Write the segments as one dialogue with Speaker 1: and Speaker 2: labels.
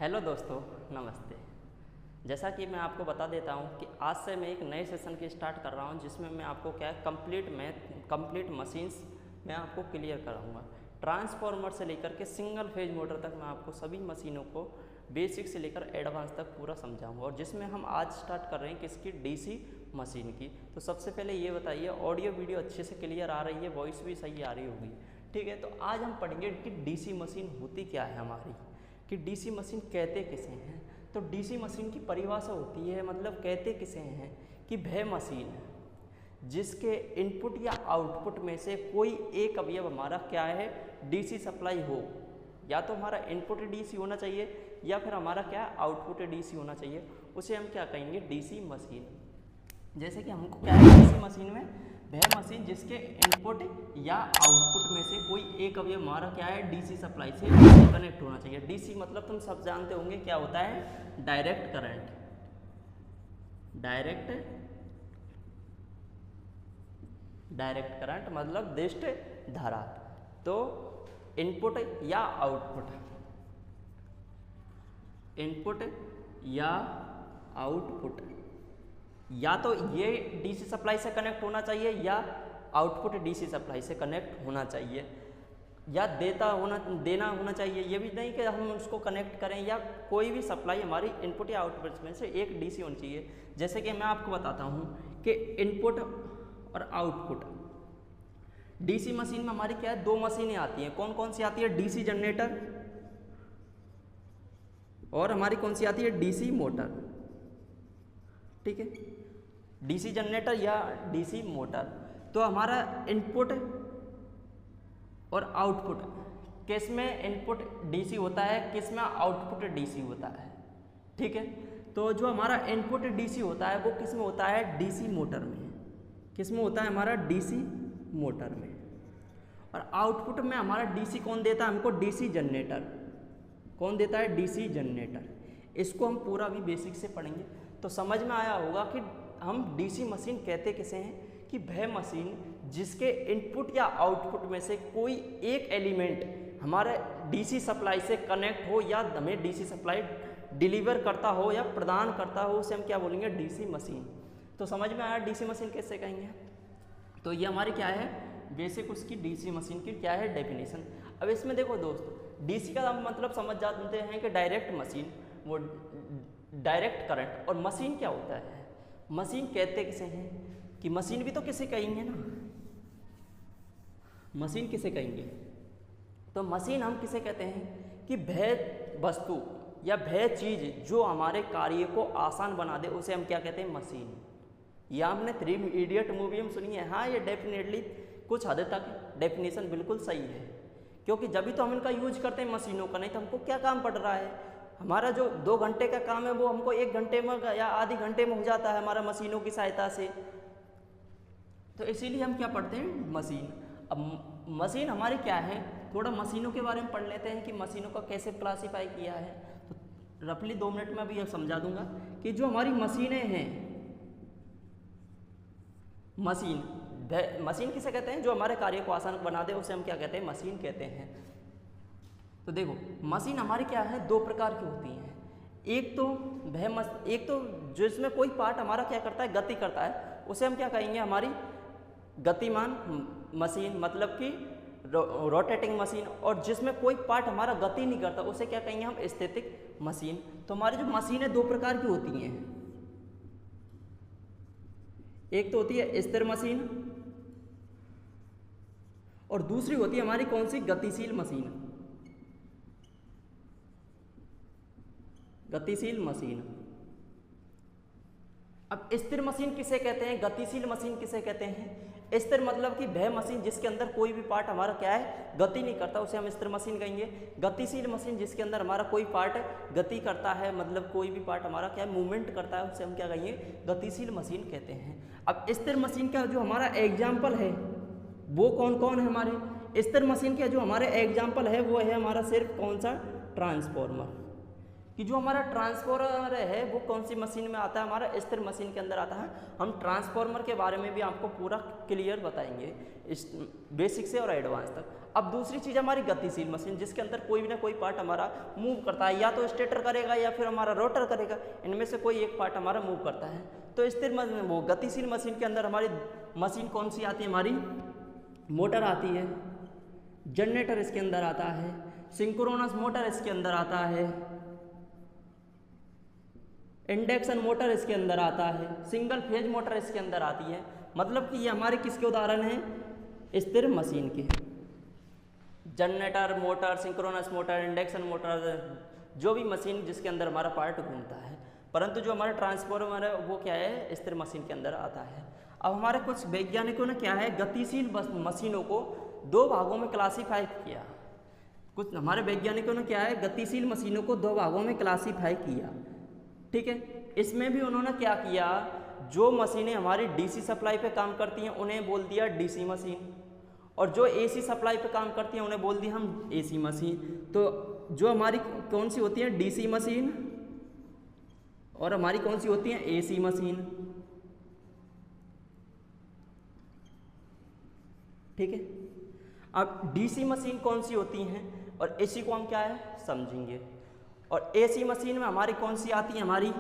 Speaker 1: Hello दोस्तों, नमस्ते। जैसा कि मैं आपको बता देता हूं कि आज से मैं एक नए सेशन की स्टार्ट कर रहा हूं जिसमें मैं आपको क्या है कंप्लीट मशीन्स मैं आपको क्लियर कराऊंगा। ट्रांसफार्मर से लेकर के सिंगल फेज मोटर तक मैं आपको सभी मशीनों को बेसिक से लेकर एडवांस तक पूरा समझाऊंगा। और जिसमें हम आज स्टार्ट कर रहे हैं किसकी, डीसी मशीन की। तो सबसे पहले ये बताइए, ऑडियो वीडियो अच्छे से क्लियर आ रही है, वॉइस भी सही आ रही होगी? ठीक है, तो आज हम पढ़ेंगे कि डीसी मशीन होती क्या है हमारी, कि डीसी मशीन कहते किसे हैं। तो डीसी मशीन की परिभाषा होती है, मतलब कहते किसे हैं कि वह मशीन जिसके इनपुट या आउटपुट में से कोई एक अवयव हमारा क्या है, डीसी सप्लाई हो। या तो हमारा इनपुट डीसी होना चाहिए या फिर हमारा क्या आउटपुट डीसी होना चाहिए, उसे हम क्या कहेंगे, डीसी मशीन। जैसे कि हमको क्या है डीसी मशीन में, वह मशीन जिसके इनपुट या आउटपुट में से कोई एक अवयव हमारा क्या है, डीसी सप्लाई से कनेक्ट होना चाहिए। डीसी मतलब तुम सब जानते होंगे क्या होता है, डायरेक्ट करंट। डायरेक्ट करंट मतलब दिष्ट धारा। तो इनपुट या आउटपुट, या तो ये डीसी सप्लाई से कनेक्ट होना चाहिए या आउटपुट डीसी सप्लाई से कनेक्ट होना चाहिए, या देना होना चाहिए। ये भी नहीं कि हम उसको कनेक्ट करें, या कोई भी सप्लाई हमारी इनपुट या आउटपुट में से एक डीसी होनी चाहिए। जैसे कि मैं आपको बताता हूँ कि इनपुट और आउटपुट डीसी मशीन में हमारी क्या है, दो मशीनें आती हैं। कौन कौन सी आती है, डीसी जनरेटर, और हमारी कौन सी आती है, डीसी मोटर। ठीक है, डीसी जनरेटर या डीसी मोटर। तो हमारा इनपुट और आउटपुट, किस में इनपुट डीसी होता है, किस में आउटपुट डीसी होता है। ठीक है, तो जो हमारा इनपुट डीसी होता है वो किस में होता है, डीसी मोटर में। किस में होता है हमारा, डीसी मोटर में। और आउटपुट में हमारा डीसी कौन देता है हमको, डीसी जनरेटर। कौन देता है, डीसी जनरेटर। इसको हम पूरा भी बेसिक से पढ़ेंगे तो समझ में आया होगा कि हम डीसी मशीन कहते किसे हैं, कि वह मशीन जिसके इनपुट या आउटपुट में से कोई एक एलिमेंट हमारे डीसी सप्लाई से कनेक्ट हो या हमें डीसी सप्लाई डिलीवर करता हो या प्रदान करता हो, उसे हम क्या बोलेंगे, डीसी मशीन। तो समझ में आया डीसी मशीन कैसे कहेंगे। तो ये हमारी क्या है, बेसिक उसकी डीसी मशीन की क्या है, डेफिनेशन। अब इसमें देखो दोस्त, डीसी का मतलब समझ जाते हैं कि डायरेक्ट मशीन, वो डायरेक्ट करंट। और मशीन क्या होता है, मशीन कहते किसे हैं, कि मशीन भी तो किसे कहेंगे ना, मशीन किसे कहेंगे। तो मशीन हम किसे कहते हैं कि वह वस्तु या वह चीज जो हमारे कार्य को आसान बना दे, उसे हम क्या कहते हैं, मशीन। या हमने 3 इडियट मूवी में सुनी है। हाँ, ये डेफिनेटली कुछ हद तक डेफिनेशन बिल्कुल सही है, क्योंकि जब भी तो हम इनका यूज करते हैं मशीनों का, नहीं तो हमको क्या काम पड़ रहा है। हमारा जो 2 घंटे का काम है वो हमको 1 घंटे में या आधे घंटे में हो जाता है हमारा मशीनों की सहायता से। तो इसीलिए हम क्या पढ़ते हैं, मशीन। अब मशीन हमारी क्या है, थोड़ा मशीनों के बारे में पढ़ लेते हैं कि मशीनों का कैसे क्लासीफाई किया है। तो रफली 2 मिनट में अभी यह समझा दूंगा कि जो हमारी मशीनें हैं, मशीन किसे कहते हैं, जो हमारे कार्य को आसान बना दे, उसे हम क्या कहते हैं, मशीन कहते हैं। तो देखो, मशीन हमारी क्या है, 2 प्रकार की होती हैं। एक तो जिसमें कोई पार्ट हमारा क्या करता है, गति करता है, उसे हम क्या कहेंगे, हमारी गतिमान मशीन, मतलब कि रोटेटिंग मशीन। और जिसमें कोई पार्ट हमारा गति नहीं करता, उसे क्या कहेंगे हम, स्टैटिक मशीन। तो हमारी जो मशीनें 2 प्रकार की होती हैं। एक तो होती है स्थिर मशीन, और दूसरी होती है हमारी कौन सी, गतिशील मशीन। गतिशील मशीन। अब स्थिर मशीन किसे कहते हैं, गतिशील मशीन किसे कहते हैं। स्थिर मतलब कि वह मशीन जिसके अंदर कोई भी पार्ट हमारा क्या है, गति नहीं करता, उसे हम स्थिर मशीन कहेंगे। गतिशील मशीन जिसके अंदर हमारा कोई पार्ट गति करता है, मतलब कोई भी पार्ट हमारा क्या है, मूवमेंट करता है, उसे हम क्या कहेंगे, गतिशील मशीन कहते हैं। अब स्थिर मशीन का जो हमारा एग्जाम्पल है वो कौन कौन है, हमारे स्थिर मशीन के जो हमारे एग्जाम्पल है वो है हमारा सिर्फ कौन सा, ट्रांसफॉर्मर। कि जो हमारा ट्रांसफॉर्मर है वो कौन सी मशीन में आता है, हमारा स्थिर मशीन के अंदर आता है। हम ट्रांसफॉर्मर के बारे में भी आपको पूरा क्लियर बताएंगे, इस बेसिक से और एडवांस तक। अब दूसरी चीज़ हमारी गतिशील मशीन, जिसके अंदर कोई भी ना कोई पार्ट हमारा मूव करता है, या तो स्टेटर करेगा या फिर हमारा रोटर करेगा, इनमें से कोई एक पार्ट हमारा मूव करता है। तो स्थिर वो गतिशील मशीन के अंदर हमारी मशीन कौन सी आती है, हमारी मोटर आती है, जनरेटर इसके अंदर आता है, सिंक्रोनस मोटर इसके अंदर आता है, इंडक्शन मोटर इसके अंदर आता है, सिंगल फेज मोटर इसके अंदर आती है। मतलब कि ये हमारे किसके उदाहरण हैं, स्थिर मशीन के। Generator, motor, synchronous motor, induction motor, जो भी मशीन जिसके अंदर हमारा पार्ट घूमता है। परंतु जो हमारा ट्रांसफॉर्मर है वो क्या है, स्थिर मशीन के अंदर आता है। अब हमारे कुछ वैज्ञानिकों ने क्या है, गतिशील मशीनों को दो भागों में क्लासीफाई किया। कुछ हमारे वैज्ञानिकों ने क्या है, गतिशील मशीनों को दो भागों में क्लासीफाई किया। ठीक है, इसमें भी उन्होंने क्या किया, जो मशीनें हमारी डीसी सप्लाई पे काम करती हैं उन्हें बोल दिया डीसी मशीन, और जो एसी सप्लाई पे काम करती हैं उन्हें बोल दिया हम एसी मशीन। तो जो हमारी कौन सी होती है, डीसी मशीन, और हमारी कौन सी होती है, एसी मशीन। ठीक है, अब डीसी मशीन कौन सी होती हैं और एसी को हम क्या है समझेंगे। और एसी मशीन में हमारी कौन सी आती है, हमारी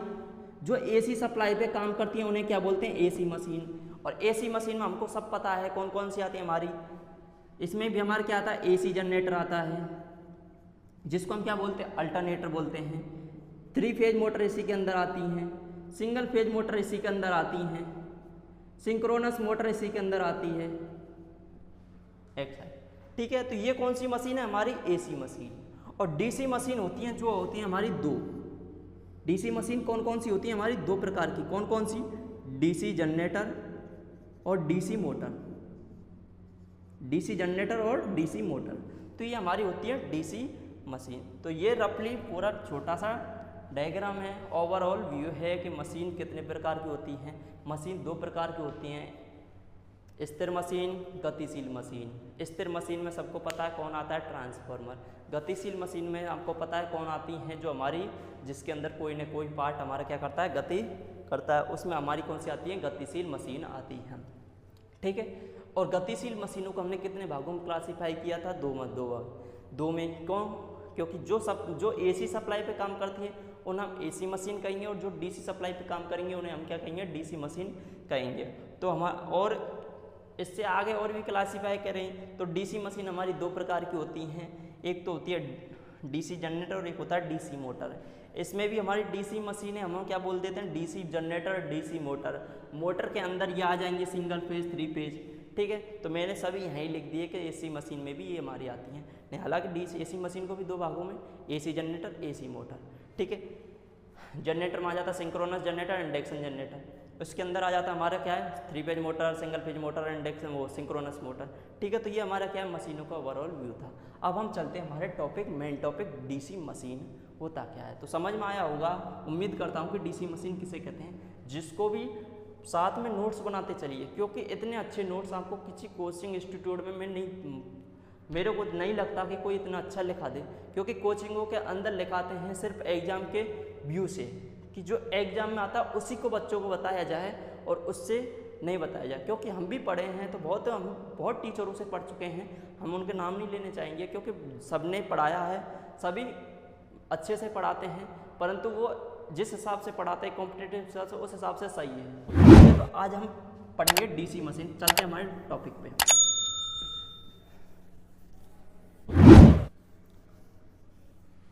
Speaker 1: जो एसी सप्लाई पे काम करती हैं उन्हें क्या बोलते हैं, एसी मशीन। और एसी मशीन में हमको सब पता है कौन कौन सी आती है हमारी। इसमें भी हमारा क्या आता है, एसी जनरेटर आता है, जिसको हम क्या बोलते हैं, अल्टरनेटर बोलते हैं। 3 फेज मोटर इसी के अंदर आती हैं, सिंगल फेज मोटर इसी के अंदर आती हैं, सिंक्रोनस मोटर इसी के अंदर आती है। एक साइड, ठीक है। तो ये कौन सी मशीन है, हमारी एसी मशीन। और डीसी मशीन होती हैं, जो होती हैं हमारी दो। डीसी मशीन कौन कौन सी होती है, हमारी दो प्रकार की। कौन कौन सी, डीसी जनरेटर और डीसी मोटर। डीसी जनरेटर और डीसी मोटर, तो ये हमारी होती है डीसी मशीन। तो ये रफली पूरा छोटा सा डायग्राम है, ओवरऑल व्यू है कि मशीन कितने प्रकार की होती हैं। मशीन दो प्रकार की होती हैं, स्थिर मशीन, गतिशील मशीन। स्थिर मशीन में सबको पता है कौन आता है, ट्रांसफार्मर। गतिशील मशीन में आपको पता है कौन आती हैं, जो हमारी जिसके अंदर कोई न कोई पार्ट हमारा क्या करता है, गति करता है, उसमें हमारी कौन सी आती है, गतिशील मशीन आती है। ठीक है, और गतिशील मशीनों को हमने कितने भागों में क्लासीफाई किया था, दो में। क्यों, क्योंकि जो एसी सप्लाई पे काम करती है उन्हें हम एसी मशीन कहेंगे, और जो डीसी सप्लाई पे काम करेंगे उन्हें हम क्या कहेंगे, डीसी मशीन कहेंगे। तो और इससे आगे और भी क्लासीफाई करें तो डीसी मशीन हमारी दो प्रकार की होती हैं, एक तो होती है डीसी जनरेटर और एक होता है डीसी मोटर। इसमें भी हमारी डीसी मशीनें हम क्या बोल देते हैं, DC generator, DC motor. Motor के अंदर ये आ जाएंगे सिंगल फेज, 3 फेज। ठीक है, तो मैंने सभी यहीं लिख दिए कि एसी मशीन में भी ये हमारी आती हैं। नहीं, हालांकि डीसी एसी मशीन को भी दो भागों में, एसी जनरेटर, एसी मोटर। ठीक है, जनरेटर में आ जाता है सिंक्रोनस जनरेटर, इंडक्शन जनरेटर। उसके अंदर आ जाता है हमारा क्या है, 3 phase motor, single phase motor, induction, वो सिंक्रोनस मोटर। ठीक है, तो ये हमारा क्या है, मशीनों का ओवरऑल व्यू था। अब हम चलते हैं हमारे topic, main topic, DC machine होता क्या है। तो समझ में आया होगा, उम्मीद करता हूँ कि डीसी मशीन किसे कहते हैं। जिसको भी साथ में नोट्स बनाते चलिए, क्योंकि इतने अच्छे नोट्स आपको किसी कोचिंग इंस्टीट्यूट में मेरे को नहीं लगता कि कोई इतना अच्छा लिखा दे, क्योंकि कोचिंगों के अंदर लिखाते हैं सिर्फ एग्जाम के व्यू से, कि जो एग्जाम में आता है उसी को बच्चों को बताया जाए और उससे नहीं बताया जाए। क्योंकि हम भी पढ़े हैं, तो हम बहुत टीचरों से पढ़ चुके हैं, हम उनके नाम नहीं लेने चाहेंगे, क्योंकि सबने पढ़ाया है, सभी अच्छे से पढ़ाते हैं, परंतु वो जिस हिसाब से पढ़ाते हैं कॉम्पिटिटिव हिसाब से, उस हिसाब से सही है। तो आज हम पढ़ेंगे डीसी मशीन। चलते हैं हमारे टॉपिक पे।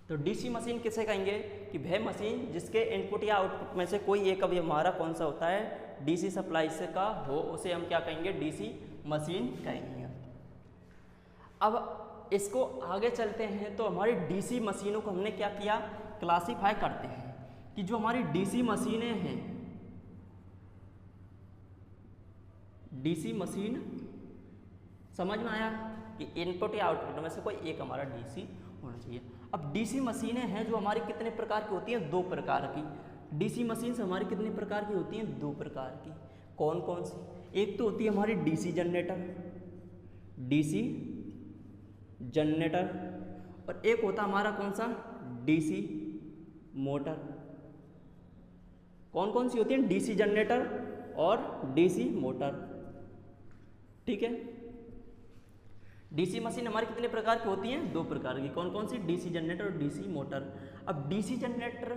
Speaker 1: तो डीसी मशीन किसे कहेंगे, कि वह मशीन जिसके इनपुट या आउटपुट में से कोई एक अभी हमारा कौन सा होता है, डीसी सप्लाई से का हो, उसे हम क्या कहेंगे, डीसी मशीन कहेंगे। अब इसको आगे चलते हैं, तो हमारी डीसी मशीनों को हमने क्या किया, क्लासीफाई करते हैं कि जो हमारी डीसी मशीनें हैं, डीसी मशीन समझ में आया कि इनपुट या आउटपुट में से कोई एक हमारा डीसी होना चाहिए। अब डीसी मशीनें हैं जो हमारी कितने प्रकार की होती हैं, 2 प्रकार की। डीसी मशीन से हमारी कितने प्रकार की होती हैं, 2 प्रकार की। कौन कौन सी, एक तो होती है हमारी डीसी जनरेटर, डीसी जनरेटर, और एक होता हमारा कौन सा, डीसी मोटर। कौन कौन सी होती है, डीसी जनरेटर और डीसी मोटर। ठीक है, डीसी मशीन हमारी कितने प्रकार की होती हैं? 2 प्रकार की। कौन कौन सी? डीसी जनरेटर और डीसी मोटर। अब डीसी जनरेटर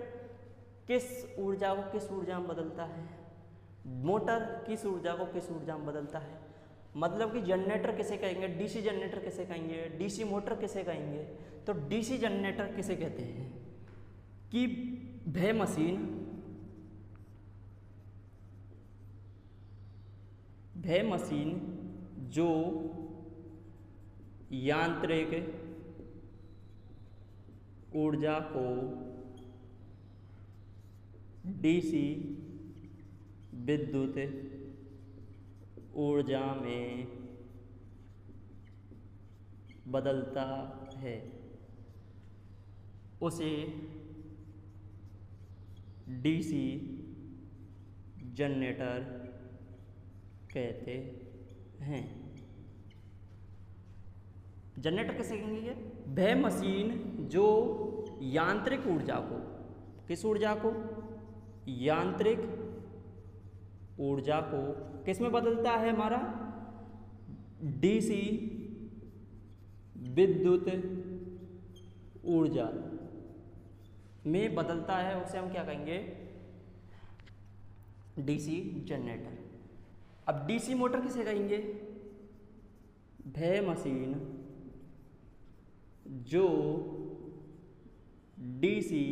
Speaker 1: किस ऊर्जा को किस ऊर्जा में बदलता है? मोटर किस ऊर्जा को किस ऊर्जा में बदलता है? मतलब कि जनरेटर किसे कहेंगे? डीसी जनरेटर किसे कहेंगे? डीसी मोटर किसे कहेंगे? तो डीसी जनरेटर किसे कहते हैं कि वह मशीन जो यांत्रिक ऊर्जा को डीसी विद्युत ऊर्जा में बदलता है उसे डीसी जनरेटर कहते हैं। जनरेटर किसे कहेंगे? वह मशीन जो यांत्रिक ऊर्जा को, किस ऊर्जा को? यांत्रिक ऊर्जा को किस में बदलता है? हमारा डीसी विद्युत ऊर्जा में बदलता है, उसे हम क्या कहेंगे? DC generator. अब डीसी मोटर किसे कहेंगे? वह मशीन जो डीसी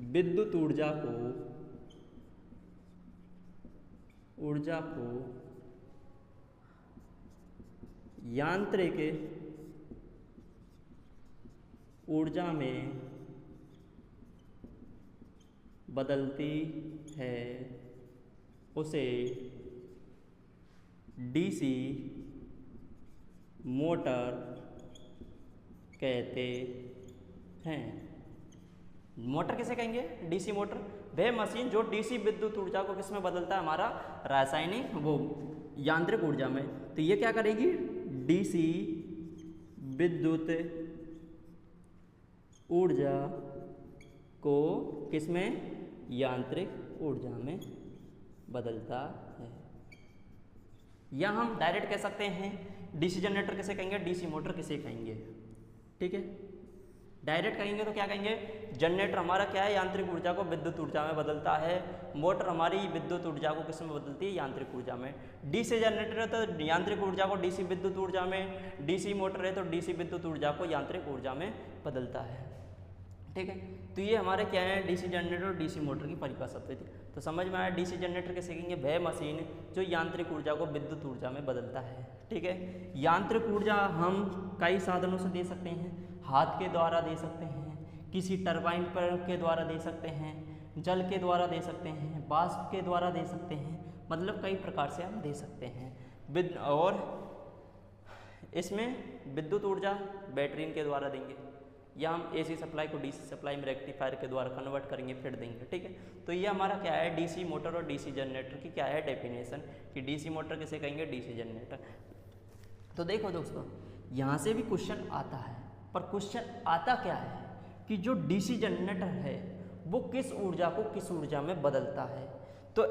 Speaker 1: विद्युत ऊर्जा को यांत्रिक ऊर्जा में बदलती है उसे डीसी मोटर कहते हैं। मोटर किसे कहेंगे? DC motor. वह मशीन जो डीसी विद्युत ऊर्जा को किस में बदलता है? हमारा रासायनिक यांत्रिक ऊर्जा में। तो ये क्या करेगी? डीसी विद्युत ऊर्जा को किस में? यांत्रिक ऊर्जा में बदलता है। या हम डायरेक्ट कह सकते हैं डीसी जनरेटर किसे कहेंगे? डीसी मोटर किसे कहेंगे? ठीक है, डायरेक्ट कहेंगे तो क्या कहेंगे? जनरेटर हमारा क्या है? यांत्रिक ऊर्जा को विद्युत ऊर्जा में बदलता है। मोटर हमारी विद्युत ऊर्जा को किस में बदलती है? यांत्रिक ऊर्जा में। डीसी जनरेटर है तो यांत्रिक ऊर्जा को डीसी विद्युत ऊर्जा में, डीसी मोटर है तो डीसी विद्युत ऊर्जा को यांत्रिक ऊर्जा में बदलता है। ठीक है, तो ये हमारे क्या है? डीसी जनरेटर और डीसी मोटर की परिभाषा थी। तो समझ में आया डीसी जनरेटर किसे कहेंगे? वह मशीन जो यांत्रिक ऊर्जा को विद्युत ऊर्जा में बदलता है। ठीक है, यांत्रिक ऊर्जा हम कई साधनों से दे सकते हैं। हाथ के द्वारा दे सकते हैं, किसी टरबाइन पर के द्वारा दे सकते हैं, जल के द्वारा दे सकते हैं, वाष्प के द्वारा दे सकते हैं, मतलब कई प्रकार से हम दे सकते हैं। और इसमें विद्युत ऊर्जा बैटरी के द्वारा देंगे, या हम एसी सप्लाई को डीसी सप्लाई में रेक्टिफायर के द्वारा कन्वर्ट करेंगे फिर देंगे। ठीक है, तो ये हमारा क्या है? डीसी मोटर और डीसी जनरेटर की क्या है डेफिनेशन कि डीसी मोटर किसे कहेंगे? DC generator. तो देखो दोस्तों, यहाँ से भी क्वेश्चन आता है, पर क्वेश्चन आता क्या है कि जो डीसी जनरेटर है वो किस ऊर्जा को किस ऊर्जा में बदलता है? तो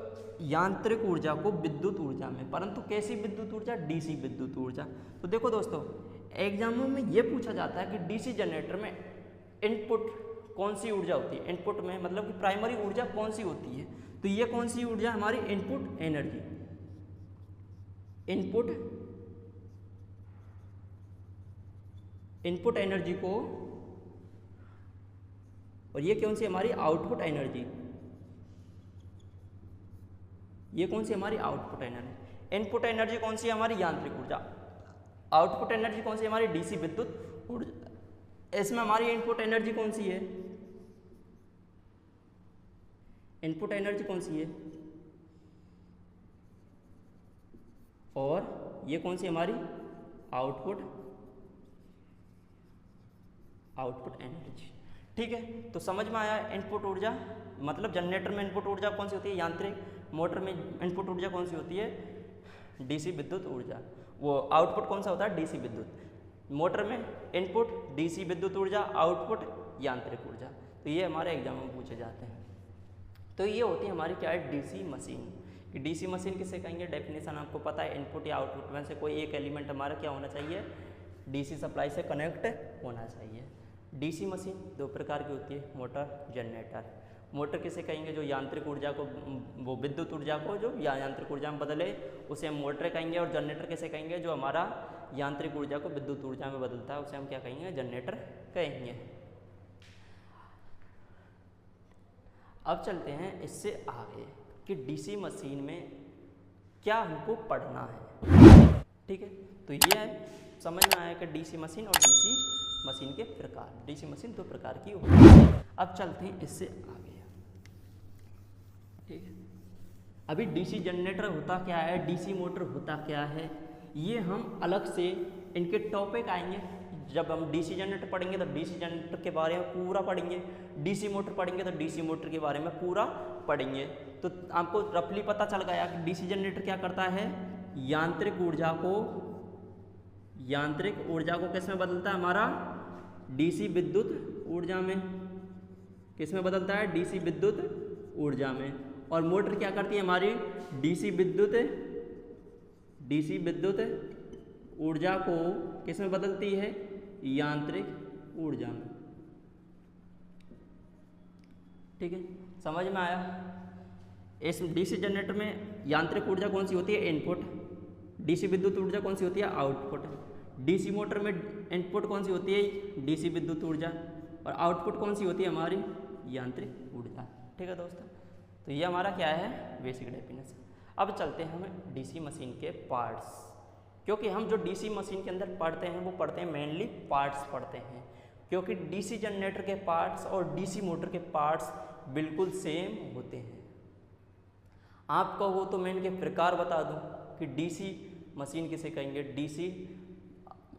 Speaker 1: यांत्रिक ऊर्जा को विद्युत ऊर्जा में, परंतु कैसी विद्युत ऊर्जा? डीसी विद्युत ऊर्जा। तो देखो दोस्तों, एग्जामों में ये पूछा जाता है कि डीसी जनरेटर में इनपुट कौन सी ऊर्जा होती है? इनपुट में मतलब कि प्राइमरी ऊर्जा कौन सी होती है? तो ये कौन सी ऊर्जा? हमारी इनपुट एनर्जी। इनपुट एनर्जी को, और ये कौन सी? हमारी आउटपुट एनर्जी। ये कौन सी? हमारी आउटपुट एनर्जी। इनपुट एनर्जी कौन सी? हमारी यांत्रिक ऊर्जा। आउटपुट एनर्जी कौन सी? हमारी डीसी विद्युत ऊर्जा। इसमें हमारी इनपुट एनर्जी कौन सी है? इनपुट एनर्जी कौन सी है? और ये कौन सी? हमारी आउटपुट एनर्जी। ठीक है, तो समझ में आया इनपुट ऊर्जा मतलब जनरेटर में इनपुट ऊर्जा कौन सी होती है? यांत्रिक। मोटर में इनपुट ऊर्जा कौन सी होती है? डीसी विद्युत ऊर्जा। वो आउटपुट कौन सा होता है? डीसी विद्युत। मोटर में इनपुट डीसी विद्युत ऊर्जा, आउटपुट यांत्रिक ऊर्जा। तो ये हमारे एग्जाम में पूछे जाते हैं। तो ये होती है हमारी क्या है? DC machine. कि डीसी मशीन किसे कहेंगे, डेफिनेशन आपको पता है, इनपुट या आउटपुट में से कोई एक एलिमेंट हमारा क्या होना चाहिए, डीसी सप्लाई से कनेक्ट होना चाहिए। डीसी मशीन दो प्रकार की होती है, मोटर, जनरेटर। मोटर किसे कहेंगे, जो यांत्रिक ऊर्जा को, वो विद्युत ऊर्जा को जो यांत्रिक ऊर्जा में बदले उसे हम मोटर कहेंगे। और जनरेटर किसे कहेंगे, जो हमारा यांत्रिक ऊर्जा को विद्युत ऊर्जा में बदलता है उसे हम क्या कहेंगे, जनरेटर कहेंगे। अब चलते हैं इससे आगे कि डीसी मशीन में क्या हमको पढ़ना है। ठीक है, तो ये है, समझ में आया कि डीसी मशीन और डीसी मशीन के प्रकार। डीसी मशीन दो प्रकार की होती है। अब चलते हैं इससे आगे। ठीक है, अभी डीसी जनरेटर होता क्या है, डीसी मोटर होता क्या है, ये हम अलग से इनके टॉपिक आएंगे। जब हम डीसी जनरेटर पढ़ेंगे तो डीसी जनरेटर के बारे में पूरा पढ़ेंगे, डीसी मोटर पढ़ेंगे तो डीसी मोटर के बारे में पूरा पढ़ेंगे। तो आपको रफली पता चल गया कि डीसी जनरेटर क्या करता है, यांत्रिक ऊर्जा को किस में बदलता है, हमारा डीसी विद्युत ऊर्जा में। किस में बदलता है, डीसी विद्युत ऊर्जा में। और मोटर क्या करती है, हमारी डीसी विद्युत ऊर्जा को किस में बदलती है, यांत्रिक ऊर्जा में। ठीक है, समझ में आया। इस डीसी जनरेटर में यांत्रिक ऊर्जा कौन सी होती है, इनपुट। डीसी विद्युत ऊर्जा कौन सी होती है, आउटपुट। डीसी मोटर में इनपुट कौन सी होती है, डीसी विद्युत ऊर्जा, और आउटपुट कौन सी होती है, हमारी यांत्रिक ऊर्जा। ठीक है दोस्तों, तो ये हमारा क्या है, बेसिक डेफिनेशन। अब चलते हैं हम डीसी मशीन के पार्ट्स, क्योंकि हम जो डीसी मशीन के अंदर पढ़ते हैं वो पढ़ते हैं मेनली पार्ट्स पढ़ते हैं, क्योंकि डीसी जनरेटर के पार्ट्स और डीसी मोटर के पार्ट्स बिल्कुल सेम होते हैं। आपको वो तो मैं इनके प्रकार बता दूं कि डीसी मशीन किसे कहेंगे, डीसी,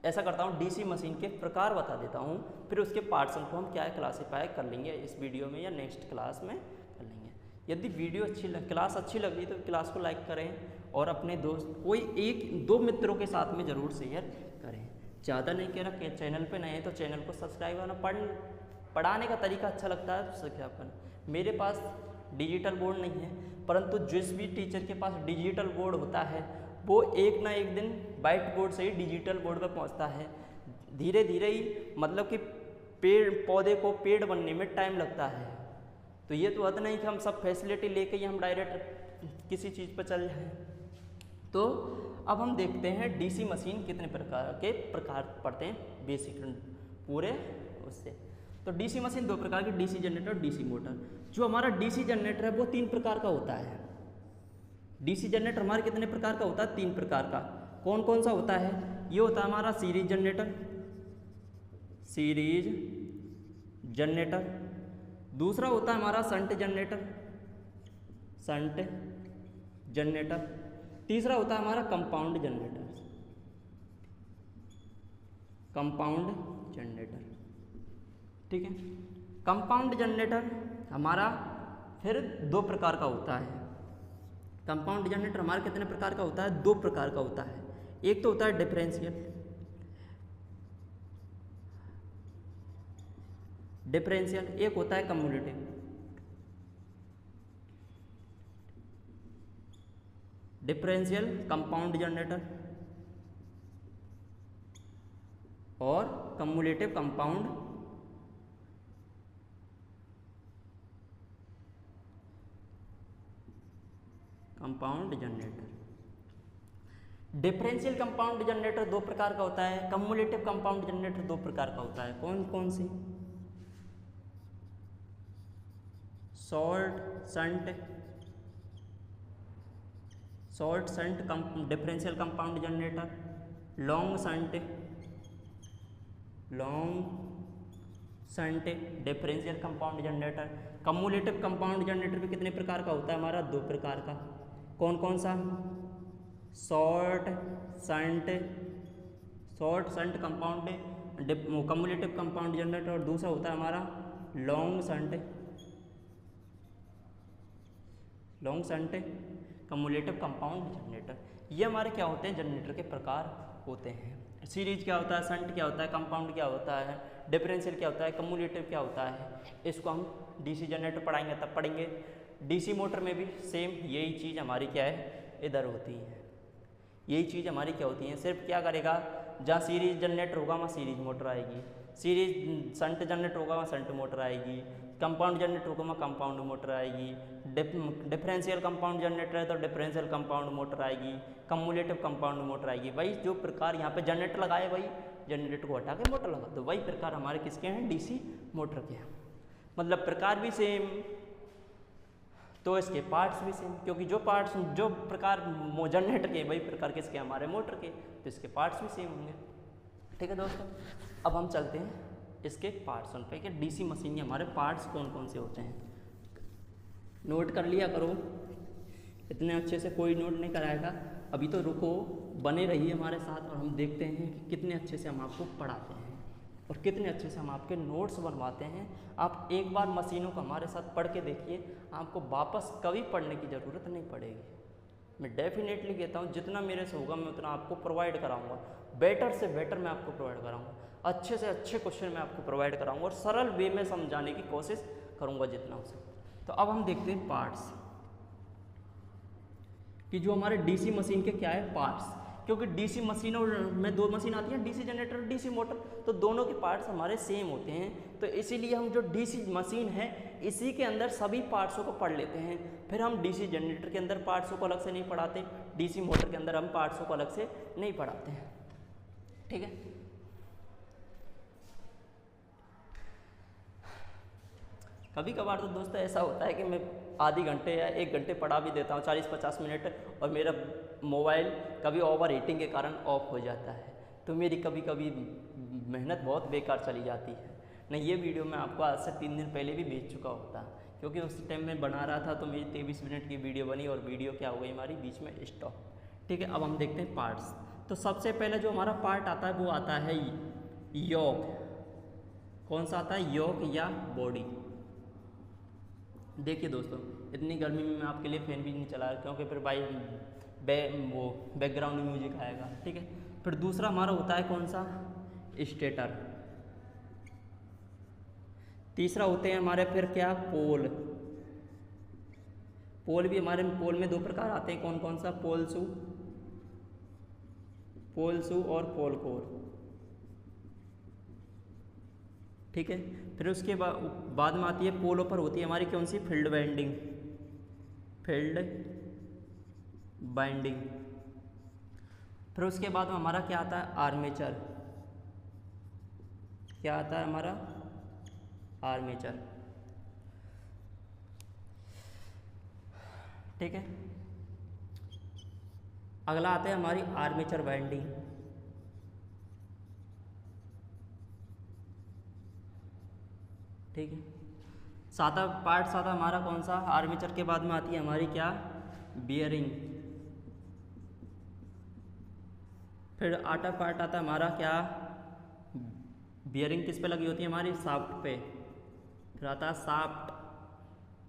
Speaker 1: ऐसा करता हूँ डीसी मशीन के प्रकार बता देता हूँ, फिर उसके पार्ट्स को हम क्या क्लासीफाई कर लेंगे इस वीडियो में या नेक्स्ट क्लास में कर लेंगे। यदि वीडियो क्लास अच्छी लग रही तो क्लास को लाइक करें और अपने दोस्त, कोई एक दो मित्रों के साथ में ज़रूर शेयर करें। ज़्यादा नहीं कह रहा, चैनल पे नए हैं तो चैनल को सब्सक्राइब करना। पढ़ाने का तरीका अच्छा लगता है तो सब्सक्राइब करना। मेरे पास डिजिटल बोर्ड नहीं है, परंतु जिस भी टीचर के पास डिजिटल बोर्ड होता है वो एक ना एक दिन वाइट बोर्ड से ही डिजिटल बोर्ड पर पहुंचता है। धीरे धीरे ही, मतलब कि पौधे को पेड़ बनने में टाइम लगता है। तो ये तो हद नहीं कि हम सब फैसिलिटी लेके ही हम डायरेक्ट किसी चीज़ पर चल जाएं। तो अब हम देखते हैं डीसी मशीन कितने प्रकार पढ़ते हैं बेसिक पूरे उससे। तो डीसी मशीन दो प्रकार की, डीसी जनरेटर और डीसी मोटर। जो हमारा डीसी जनरेटर है वो 3 प्रकार का होता है। डीसी जनरेटर हमारे कितने प्रकार का होता है, 3 प्रकार का। कौन कौन सा होता है, ये होता है हमारा सीरीज जनरेटर। दूसरा होता है हमारा शंट जनरेटर। तीसरा होता है हमारा कंपाउंड जनरेटर। ठीक है, कंपाउंड जनरेटर हमारा फिर 2 प्रकार का होता है। कंपाउंड जनरेटर हमारे कितने प्रकार का होता है, 2 प्रकार का होता है। एक तो होता है डिफरेंशियल, एक होता है कम्युलेटिव। डिफरेंशियल कंपाउंड जनरेटर और cumulative compound generator. Differential compound generator 2 प्रकार का होता है, कम्युलेटिव कंपाउंड जनरेटर 2 प्रकार का होता है। कौन कौन सी, short shunt differential compound generator, long shunt differential compound generator. Cumulative compound generator भी कितने प्रकार का होता है हमारा, 2 प्रकार का। कौन कौन सा, short shunt compound cumulative compound generator, और दूसरा होता है हमारा long shunt cumulative compound generator. ये हमारे क्या होते हैं, जनरेटर के प्रकार होते हैं। सीरीज क्या होता है, शंट क्या होता है, कंपाउंड क्या होता है, डिफरेंशियल क्या होता है, कम्युलेटिव क्या होता है। इसको हम डीसी जनरेटर पढ़ाएंगे तब पढ़ेंगे। डीसी मोटर में भी सेम यही चीज़ हमारी क्या है, इधर होती है, यही चीज़ हमारी क्या होती है। सिर्फ क्या करेगा, जहाँ सीरीज जनरेटर होगा वहाँ सीरीज मोटर आएगी, सीरीज शंट जनरेटर होगा वहाँ शंट मोटर आएगी, कंपाउंड जनरेटर होगा वहाँ कंपाउंड मोटर आएगी, डिफरेंशियल कंपाउंड जनरेटर है तो डिफरेंशियल कंपाउंड मोटर आएगी, कम्युलेटिव कंपाउंड मोटर आएगी। वही जो प्रकार यहाँ पे जनरेटर लगाए वही जनरेटर को हटा के मोटर लगा दो, वही प्रकार हमारे किसके हैं, डीसी मोटर के हैं। मतलब प्रकार भी सेम तो इसके पार्ट्स भी सेम, क्योंकि जो पार्ट्स जो प्रकार जनरेटर के वही प्रकार किसके, हमारे मोटर के, तो इसके पार्ट्स भी सेम होंगे। ठीक है दोस्तों, अब हम चलते हैं इसके पार्ट्स उन पे कि डीसी मशीन के हमारे पार्ट्स कौन कौन से होते हैं। नोट कर लिया करो, इतने अच्छे से कोई नोट नहीं कराएगा, अभी तो रुको, बने रहिए हमारे साथ और हम देखते हैं कि कितने अच्छे से हम आपको पढ़ाते हैं और कितने अच्छे से हम आपके नोट्स बनवाते हैं। आप एक बार मशीनों को हमारे साथ पढ़ के देखिए, आपको वापस कभी पढ़ने की ज़रूरत नहीं पड़ेगी। मैं डेफिनेटली कहता हूँ जितना मेरे से होगा मैं उतना आपको प्रोवाइड कराऊंगा, बेटर से बेटर मैं आपको प्रोवाइड कराऊंगा, अच्छे से अच्छे क्वेश्चन मैं आपको प्रोवाइड कराऊंगा और सरल वे में समझाने की कोशिश करूंगा जितना हो सके। तो अब हम देखते हैं पार्ट्स कि जो हमारे डीसी मशीन के क्या है पार्ट्स, क्योंकि डीसी मशीनों में दो मशीन आती है, डीसी जनरेटर और डीसी मोटर, तो दोनों के पार्ट्स हमारे सेम होते हैं। तो इसीलिए हम जो डीसी मशीन है इसी के अंदर सभी पार्ट्सों को पढ़ लेते हैं, फिर हम डीसी जनरेटर के अंदर पार्ट्सों को अलग से नहीं पढ़ाते, डीसी मोटर के अंदर हम पार्ट्सों को अलग से नहीं पढ़ाते हैं। ठीक है, कभी कभार तो दोस्तों ऐसा होता है कि मैं आधे घंटे या 1 घंटे पढ़ा भी देता हूँ 40-50 मिनट, और मेरा मोबाइल कभी ओवर हीटिंग के कारण ऑफ हो जाता है, तो मेरी कभी कभी मेहनत बहुत बेकार चली जाती है। नहीं, ये वीडियो मैं आपको आज से 3 दिन पहले भी भेज चुका होता, क्योंकि उस टाइम मैं बना रहा था तो मेरी 23 मिनट की वीडियो बनी और वीडियो क्या हो गई हमारी बीच में स्टॉप। ठीक है, अब हम देखते हैं पार्ट्स। तो सबसे पहले जो हमारा पार्ट आता है वो आता है योक। कौन सा आता है, योक या बॉडी। देखिए दोस्तों, इतनी गर्मी में मैं आपके लिए फैन भी नहीं चला रहा, क्योंकि फिर वो बैकग्राउंड म्यूजिक आएगा। ठीक है, फिर दूसरा हमारा होता है कौन सा, स्टेटर। तीसरा होते हैं हमारे फिर क्या, पोल। पोल भी हमारे पोल में 2 प्रकार आते हैं, कौन कौन सा, पोल शू और पोल कोर। ठीक है, फिर उसके बाद में आती है पोलों पर होती है हमारी कौन सी, फील्ड बाइंडिंग। फिर उसके बाद में हमारा क्या आता है, आर्मेचर। क्या आता है हमारा, आर्मेचर। ठीक है, अगला आता है हमारी आर्मेचर बाइंडिंग। ठीक है, सातवां पार्ट हमारा कौन सा, आर्मेचर के बाद में आती है हमारी क्या, बियरिंग। फिर 8वां पार्ट आता है हमारा क्या, बियरिंग किस पे लगी होती है हमारी, शाफ्ट पे। फिर आता है शाफ्ट।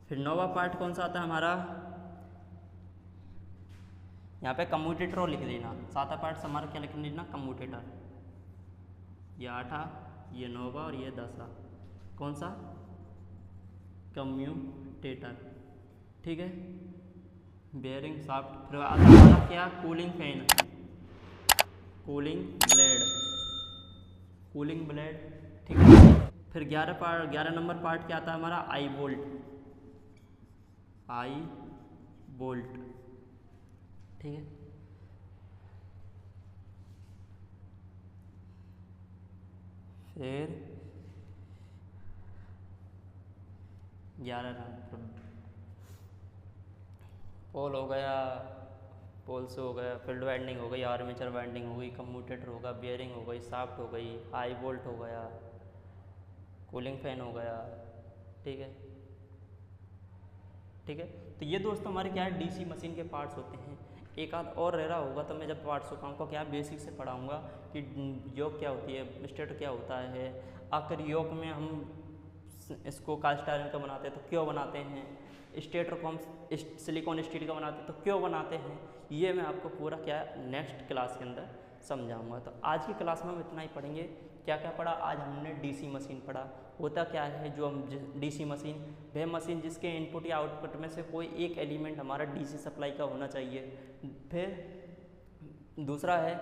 Speaker 1: फिर 9वां पार्ट कौन सा आता है हमारा, यहाँ पे कम्यूटेटर लिख देना। 7वां पार्ट हमारा क्या लिख देना, कम्यूटेटर। ये 8वां, ये 9वां और ये 10वां, कौन सा, कम्यूटेटर। ठीक है, बेयरिंग, शाफ्ट। फिर आता है हमारा क्या, कूलिंग फैन, कूलिंग ब्लेड। ठीक है, फिर 11 नंबर पार्ट क्या आता है हमारा, आई बोल्ट। ठीक है, फिर 11 पोल हो गया, पोल से हो गया, फील्ड वाइंडिंग हो गई, आर्मेचर वाइंडिंग हो गई, कम्यूटेटर होगा, बियरिंग हो गई, शाफ्ट हो गई, आई बोल्ट हो गया, कूलिंग फैन हो गया। ठीक है, तो ये दोस्तों हमारे क्या है, डीसी मशीन के पार्ट्स होते हैं। एक आध और रह रहा होगा तो मैं जब पार्ट्स को आपको क्या बेसिक से पढ़ाऊँगा कि योक क्या होती है, स्टेटर क्या होता है, आखिर योक में हम इसको कास्ट आयरन का बनाते हैं तो क्यों बनाते हैं, स्टेटर को हम सिलिकॉन स्टील का बनाते हैं तो क्यों बनाते हैं, ये मैं आपको पूरा क्या नेक्स्ट क्लास के अंदर समझाऊंगा। तो आज की क्लास में हम इतना ही पढ़ेंगे क्या क्या पढ़ा? आज हमने डीसी मशीन पढ़ा। होता क्या है जो हम डीसी मशीन, वह मशीन जिसके इनपुट या आउटपुट में से कोई एक एलिमेंट हमारा डीसी सप्लाई का होना चाहिए। फिर दूसरा है,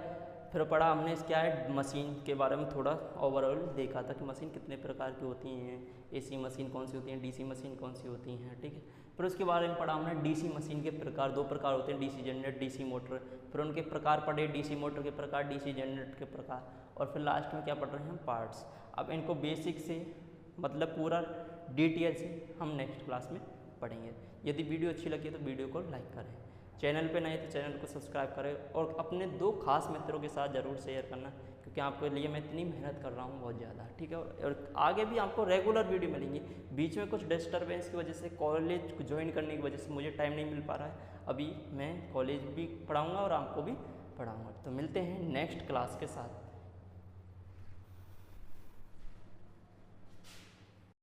Speaker 1: फिर पढ़ा हमने क्या है मशीन के बारे में, थोड़ा ओवरऑल देखा था कि मशीन कितने प्रकार की होती हैं, एसी मशीन कौन सी होती हैं, डीसी मशीन कौन सी होती हैं, ठीक है। फिर उसके बारे में पढ़ा हमने डीसी मशीन के प्रकार, 2 प्रकार होते हैं, डीसी जनरेटर, डीसी मोटर। फिर उनके प्रकार पढ़े, डीसी मोटर के प्रकार, डीसी जनरेटर के प्रकार, और फिर लास्ट में क्या पढ़ रहे हैं हम? पार्ट्स। अब इनको बेसिक से मतलब पूरा डिटेल से हम नेक्स्ट क्लास में पढ़ेंगे। यदि वीडियो अच्छी लगी तो वीडियो को लाइक करें, चैनल पे नए तो चैनल को सब्सक्राइब करें, और अपने 2 खास मित्रों के साथ ज़रूर शेयर करना, क्योंकि आपके लिए मैं इतनी मेहनत कर रहा हूँ बहुत ज़्यादा, ठीक है। और आगे भी आपको रेगुलर वीडियो मिलेंगी। बीच में कुछ डिस्टर्बेंस की वजह से, कॉलेज ज्वाइन करने की वजह से मुझे टाइम नहीं मिल पा रहा है। अभी मैं कॉलेज भी पढ़ाऊँगा और आपको भी पढ़ाऊँगा। तो मिलते हैं नेक्स्ट क्लास के साथ।